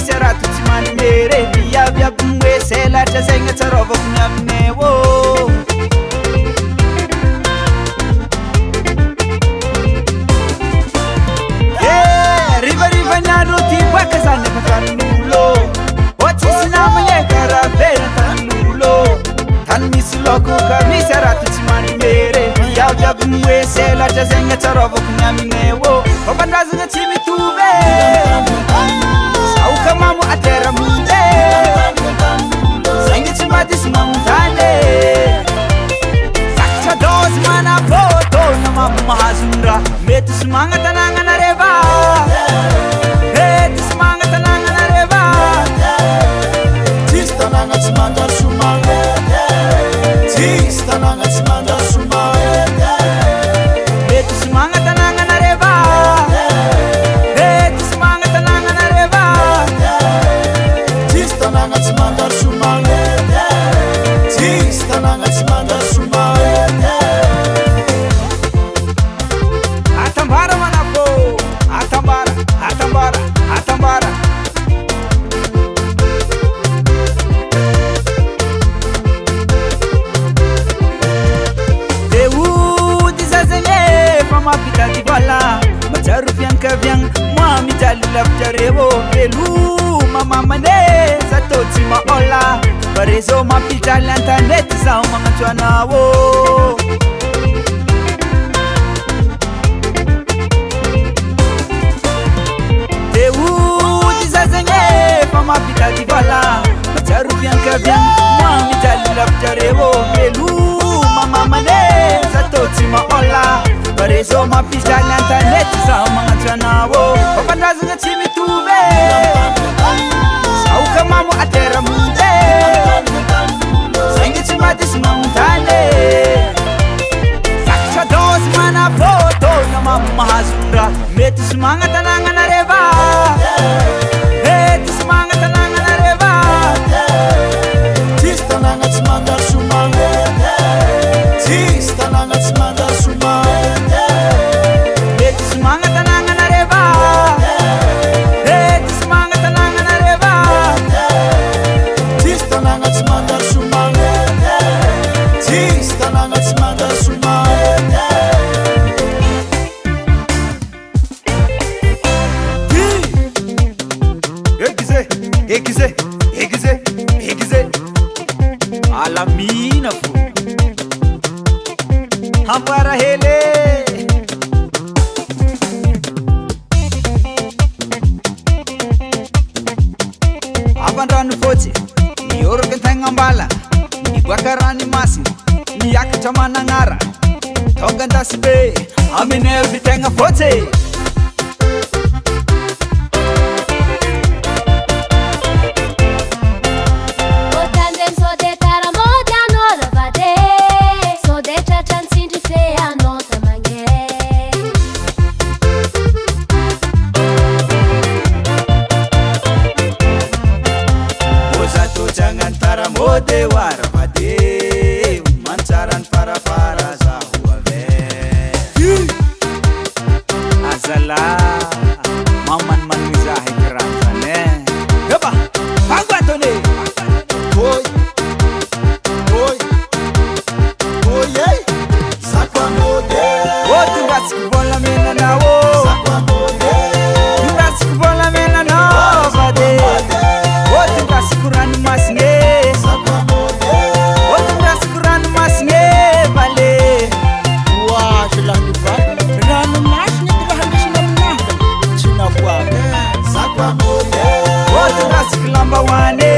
misy raha to tsy manimere viaviaby hoe selatra zegny tsarovako ny aminay ô rivariva ny andro ty boaka zany efa tanin'olo ô tsisy namagna karaha vera tanin'olo tany misy loko ka misy raha to tsy manimere viaviaby hoe selatra zegny tsarovako ny aminay ô fapandrazagna tsy mitovy saoka mamo atera munde zegny tsy madisy mamontany zakatra dozy mana fotona mamo mahazonra mety somagna tanàgnanareva mety somagna tanàgnanareva tsisy tanàgna tsy mandalo somagna tsisy tanàgna tsy mandalo somagna mety somagna tanàgnanareva mety somagna tanàgnanareva tsisy tanàgna tsy mandalo somagna tsisy tanàgna tsy mandalo somagna atambara manafô atambara atambara atambara ody za zegny efa mampitady vola matsaro fiankaviagna moa mijaly lavitrareo veloma mamane za tô tsy maôla fa réseau mampijaly antanety zaho magnantso anao ody za zegny efa mampitady vola matsaro fiankaviagna moa mijaly lavitrareo veloma mamane za tô tsy maôla fa réseau mampijaly antanety zaho magnantso anao fapandrazagna tsy mitovy saoka mamo atera munde zegny tsy madisy mamontany zakatra dozy mana fotona mamo mahazonra mety somagna tanàgnanareva mety somagna tanàgnanareva tsisy tanàgna tsy mandalo somagna tsisy tanàgna tsy mandalo somagna mety somagna tanàgnanareva mety somagna tanàgnanareva tsisy tanàgna tsy mandalo somagna tsisy tanàgna tsy mandalo somagna Aiguisé, aiguisé, aiguisé. À la mine, fou. Ampara hele. Abandrano fotsy, mioraka tegna ambala, miboaka rano masina, miakatra managnara. Tonga andasy be, aminay ny tegna fotsy. Mode waravade mansaran farafara zahuave azala maman manmizahi kerazane yaba pangwatone oi oi oi sakwa mode otungatsi kuvola mena nawo sakwa mode tungatsi kuvola mena nawo vade otungatsi kurani masinge Lamba wane